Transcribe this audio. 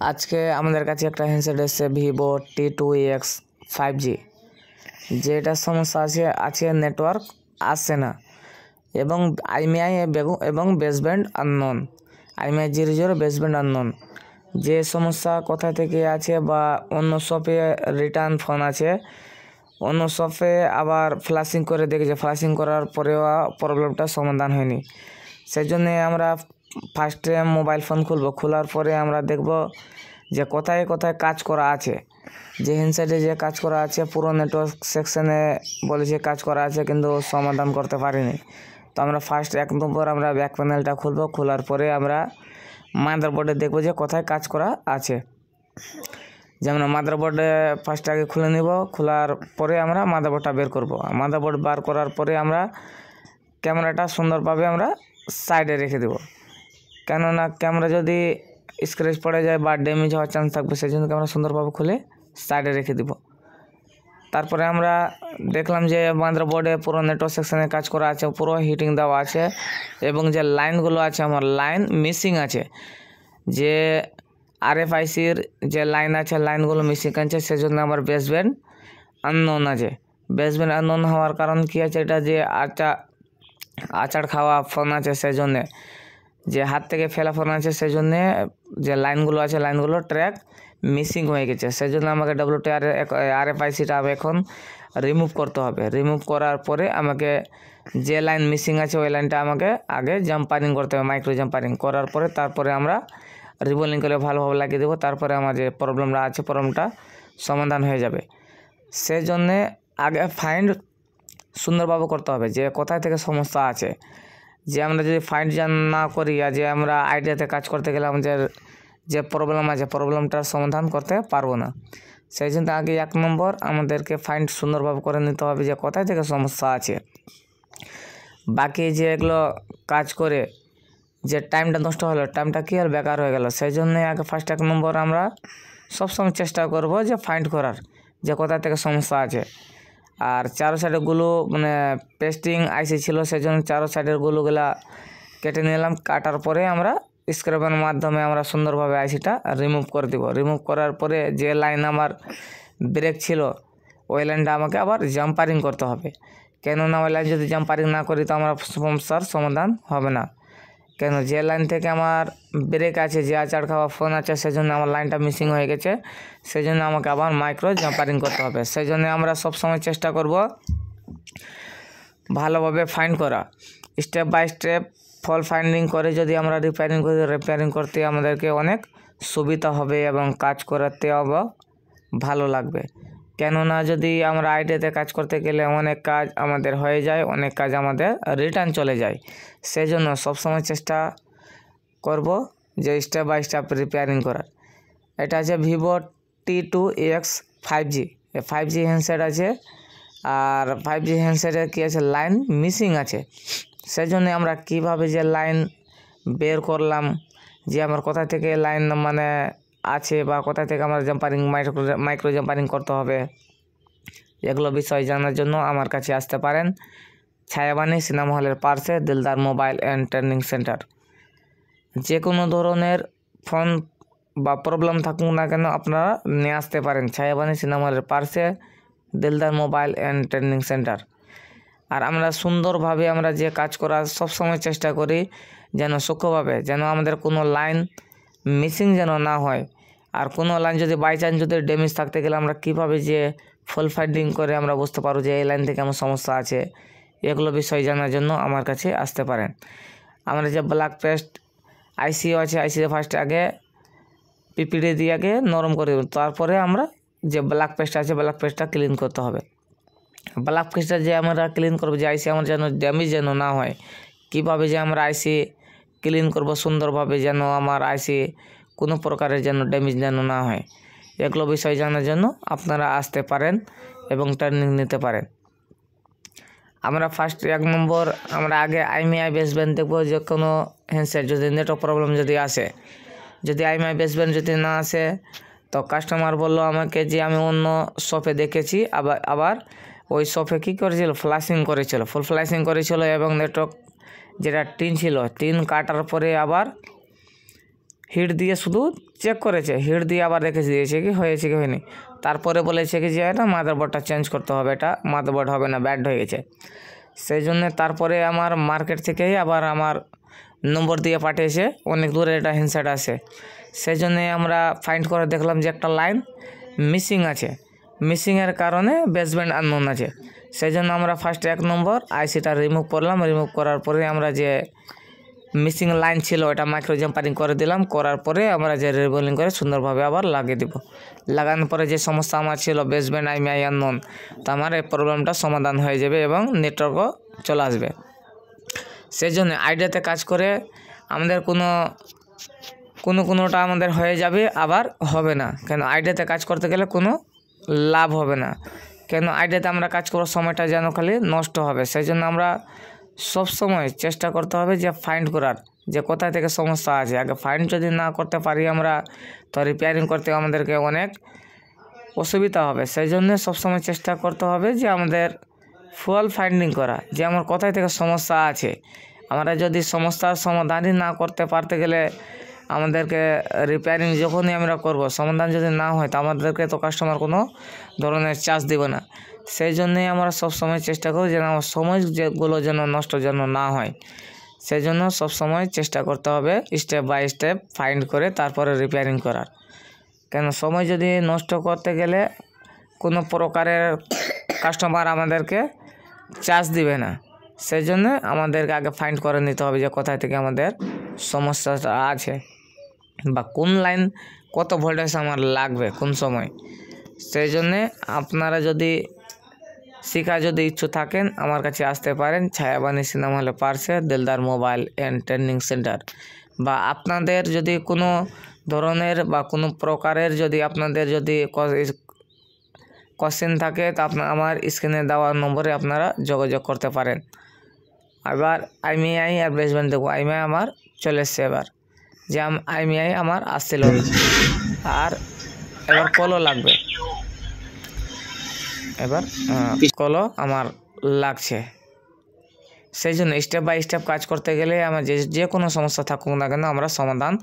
আজকে আমাদের কাছে একটা হ্যান্ডসেট এসেছে Vivo T2X 5G, যেটার সমস্যা আছে নেটওয়ার্ক আসছে না এবং IMEI এবং baseband unknown, IMEI 00 baseband unknown. যে সমস্যা কোথা থেকে আছে বা অন্য শপে রিটার্ন ফোন আছে, অন্য শপে আবার ফ্ল্যাশিং করে দেখেছে, ফ্ল্যাশিং করার পরেও প্রবলেমটা সমাধান হয়নি। সেই জন্যে আমরা ফার্স্টে মোবাইল ফোন খোলার পরে আমরা দেখব যে কোথায় কোথায় কাজ করা আছে। যে হ্যান্ডসেটে যে কাজ করা আছে পুরো নেটওয়ার্ক সেকশনে বলেছে কাজ করা আছে, কিন্তু সমাধান করতে পারিনি। তো আমরা ফার্স্ট 1 নম্বর আমরা ব্যাক প্যানেলটা খোলার পরে আমরা মাদারবোর্ডে দেখব যে কোথায় কাজ করা আছে। যে আমরা মাদারবোর্ডে ফার্স্ট আগে খুলে নিব, খোলার পরে আমরা মাদারবোর্ডটা বের করব। মাদারবোর্ড বার করার পরে আমরা ক্যামেরাটা সুন্দরভাবে আমরা সাইডে রেখে দেব, কেননা ক্যামেরা যদি স্ক্র্যাচ পড়ে যায় বা ড্যামেজ হওয়ার চান্স থাকবে, সেই জন্য ক্যামেরা সুন্দরভাবে খুলে সাইডে রেখে দিব। তারপরে আমরা দেখলাম যে মাদারবোর্ডে পুরো নেটওয়ার্ক সেকশনে কাজ করা আছে, পুরো হিটিং দেওয়া আছে এবং যে লাইনগুলো আছে আমার লাইন মিসিং আছে। যে RFICর যে লাইন আছে লাইনগুলো মিসিং আছে, সেজন্য আমার বেসব্যান্ড আননোন আছে। বেসব্যান্ড আননোন হওয়ার কারণ কী আছে, এটা যে আচাড় খাওয়া ফোন আছে, সেজন্যে যে হাত থেকে ফেলা ফোন আছে, সেজন্যে যে লাইনগুলো আছে লাইনগুলো ট্র্যাক মিসিং হয়ে গেছে। সেজন্য আমাকে RFICটা এখন রিমুভ করতে হবে। রিমুভ করার পরে আমাকে যে লাইন মিসিং আছে ওই লাইনটা আমাকে আগে জাম্পারিং করতে হবে, মাইক্রো জাম্পারিং করার পরে তারপরে আমরা রিবোলিং করে ভালোভাবে লাগিয়ে দেবো। তারপরে আমার যে প্রবলেমটা আছে প্রবলেমটা সমাধান হয়ে যাবে। সেই জন্যে আগে ফাইন্ড সুন্দরভাবে করতে হবে যে কোথায় থেকে সমস্যা আছে। যে আমরা যদি ফাইন্ড না করি আর যে আমরা আইডিয়াতে কাজ করতে গেলে আমাদের যে প্রবলেম আছে প্রবলেমটার সমাধান করতে পারবো না। সেই জন্য আগে 1 নম্বর আমাদেরকে ফাইন্ড সুন্দরভাবে করে নিতে হবে যে কোথায় থেকে সমস্যা আছে। বাকি যে এগুলো কাজ করে যে টাইমটা নষ্ট হলো, টাইমটা কি আর বেকার হয়ে গেল, সেই জন্যই আগে ফার্স্ট 1 নম্বর আমরা সবসময় চেষ্টা করব যে ফাইন্ড করার যে কোথা থেকে সমস্যা আছে। আর চারো সাইডের গুলো মানে পেস্টিং আইসি ছিল, সেই জন্য চারো সাইডের গুলোগুলা কেটে নিলাম। কাটার পরে আমরা স্ক্র্যাপের মাধ্যমে আমরা সুন্দরভাবে আইসিটা রিমুভ করে দেব। রিমুভ করার পরে যে লাইন আমার ব্রেক ছিল ওই লাইনটা আমাকে আবার জাম্পারিং করতে হবে, কেননা ওই লাইন যদি জাম্পারিং না করি তো আমার সমস্যার সমাধান হবে না। কেন যে লাইন থেকে আমার ব্রেক আছে, যে আচাড় খাওয়া ফোন আছে, সেজন্য আমার লাইনটা মিসিং হয়ে গেছে, সেই জন্য আমাকে আবার মাইক্রো জাম্পারিং করতে হবে। সেই জন্য আমরা সবসময় চেষ্টা করব ভালোভাবে ফাইন্ড করা, step by step fault finding করে যদি আমরা রিপেয়ারিং করতে আমাদেরকে অনেক সুবিধা হবে এবং কাজ করাতে ভালো লাগবে। কেননা যদি আমরা আইডিয়াতে কাজ করতে গেলে অনেক কাজ আমাদের হয়ে যায়, অনেক কাজ আমাদের রিটার্ন চলে যায়। সেই জন্য সবসময় চেষ্টা করব যে স্টেপ বাই স্টেপ রিপেয়ারিং করার। এটা আছে Vivo T2X 5G, 5G handset আছে। আর 5G হ্যান্ডসেটে কী আছে, লাইন মিসিং আছে। সেই জন্য আমরা কীভাবে যে লাইন বের করলাম, যে আমার কোথা থেকে লাইন মানে আছে বা কোথা থেকে আমরা জাম্পারিং মাইক্রো জাম্পারিং করতে হবে, এগুলো বিষয় জানার জন্য আমার কাছে আসতে পারেন ছায়াবানী সিনেমা হলের পাশে Dildar mobile and training centre. যে কোনো ধরনের ফোন বা প্রবলেম থাকুক না কেন আপনারা নিয়ে আসতে পারেন ছায়াবানী সিনেমা হলের পাশে Dildar mobile and training centre. আর আমরা সুন্দরভাবে আমরা যে কাজ করার সবসময় চেষ্টা করি যেন সূক্ষ্মভাবে, যেন আমাদের কোনো লাইন মিসিং যেন না হয়। আর কোনো লাইন যদি বাই চান্স যদি ড্যামেজ থাকতে গেলে আমরা কীভাবে যে ফল্ট ফাইন্ডিং করে আমরা বুঝতে পারবো যে এই লাইন থেকে আমার সমস্যা আছে, এগুলো বিষয় জানার জন্য আমার কাছে আসতে পারেন। আমরা যে ব্ল্যাক পেস্ট আইসি আছে, আইসিতে ফার্স্টে আগে পিপিডি দিয়ে আগে নরম করে দেব, তারপরে আমরা যে ব্ল্যাক পেস্ট আছে ব্ল্যাক পেস্টটা ক্লিন করতে হবে। ব্ল্যাক পেস্টটা যে আমরা ক্লিন করবো, যে আইসি আমার যেন ড্যামেজ যেন না হয়, কীভাবে যে আমরা আইসি ক্লিন করব সুন্দরভাবে, যেন আমার আইসি কোনো প্রকারের যেন ড্যামেজ যেন না হয়, এগুলো বিষয় জানার জন্য আপনারা আসতে পারেন এবং ট্রেনিং নিতে পারেন। আমরা ফার্স্ট 1 নম্বর আমরা আগে IMEI বেসব্যান্ড দেখবো। যে কোনো হ্যান্ডসেট যদি নেটওয়ার্ক প্রবলেম যদি আসে, যদি IMEI বেসব্যান্ড যদি না আসে, তো কাস্টমার বললো আমাকে যে আমি অন্য শপে দেখেছি, আবার ওই শপে কী করেছিল, ফ্ল্যাশিং করেছিল, ফুল ফ্ল্যাশিং করেছিল এবং নেটওয়ার্ক যেটা টিন ছিল, টিন কাটার পরে আবার হিট দিয়ে শুধু চেক করেছে, হিট দিয়ে আবার রেখে দিয়েছে কি হয়েছে কি হয়নি। তারপরে বলেছে কি যে এটা মাদারবোর্ডটা চেঞ্জ করতে হবে, এটা মাদারবোর্ড হবে না, ব্যাড হয়ে গেছে। সেই জন্য তারপরে আমার মার্কেট থেকেই আবার আমার নম্বর দিয়ে পাঠিয়েছে, অনেক দূরে এটা হ্যান্ডসেট আছে। সেই জন্যে আমরা ফাইন্ড করে দেখলাম যে একটা লাইন মিসিং আছে, মিসিংয়ের কারণে বেসব্যান্ড আননোন আছে। সেই জন্য আমরা ফার্স্টে 1 নম্বর আইসিটা রিমুভ করলাম, রিমুভ করার পরে আমরা যে মিসিং লাইন ছিল ওটা মাইক্রো জাম্পারিং করে দিলাম, করার পরে আমরা যে রিবোলিং করে সুন্দরভাবে আবার লাগিয়ে দিব। লাগানোর পরে যে সমস্যা আমার ছিল বেসব্যান্ড আইএমআই আননোন, তো আমার এই প্রবলেমটা সমাধান হয়ে যাবে এবং নেটওয়ার্কও চলে আসবে। সেই জন্য আইডিয়াতে কাজ করে আমাদের কোনোটা আমাদের হয়ে যাবে, আবার হবে না। কেন আইডিয়াতে কাজ করতে গেলে কোনো লাভ হবে না, কেন আইডিয়াতে আমরা কাজ করার সময়টা যেন খালি নষ্ট হবে। সেই জন্য আমরা সবসময় চেষ্টা করতে হবে যে ফাইন্ড করার যে কোথা থেকে সমস্যা আছে। আগে ফাইন্ড যদি না করতে পারি আমরা, তো রিপেয়ারিং করতে আমাদেরকে অনেক অসুবিধা হবে। সেই জন্য সবসময় চেষ্টা করতে হবে যে আমাদের ফুল ফাইন্ডিং করা, যে আমার কোথায় থেকে সমস্যা আছে। আমরা যদি সমস্যার সমাধানই না করতে পারতে গেলে আমাদেরকে রিপেয়ারিং যখনই আমরা করব, সমাধান যদি না হয় তো আমাদেরকে তো কাস্টমার কোনো ধরনের চার্জ দেবে না। সেই জন্যই আমরা সবসময় চেষ্টা করি যেন আমার সময় যেগুলো যেন নষ্ট যেন না হয়। সেই জন্য সবসময় চেষ্টা করতে হবে স্টেপ বাই স্টেপ ফাইন্ড করে তারপরে রিপেয়ারিং করার। কেন সময় যদি নষ্ট করতে গেলে কোনো প্রকারের কাস্টমার আমাদেরকে চার্জ দিবে না। সেই জন্য আমাদেরকে আগে ফাইন্ড করে নিতে হবে যে কোথায় থেকে আমাদের সমস্যাটা আছে, বা কোন লাইন কত ভোল্টেজ আমার লাগবে কোন সময়। সেই জন্যে আপনারা যদি যদি ইচ্ছুক থাকেন আমার কাছে আসতে পারেন, ছায়াবাণী সিনেমা হলে পার্শ্বে Dildar mobile and training centre. বা আপনাদের যদি কোনো ধরনের বা কোনো প্রকারের যদি আপনাদের যদি কোশ্চেন থাকে তো আমার স্ক্রিনে দেওয়া নম্বরে আপনারা যোগাযোগ করতে পারেন। এবার আইএমআই আর বেসব্যান্ড দেখবো, আইএমআই আমার চলে এসছে এবার, যে আইএমআই আমার আসছিল, আর এবার কলও লাগবে, এবার কলও আমার লাগছে। সেই জন্য স্টেপ বাই স্টেপ কাজ করতে গেলে আমার যে কোনো সমস্যা থাকুক না কেন আমরা সমাধান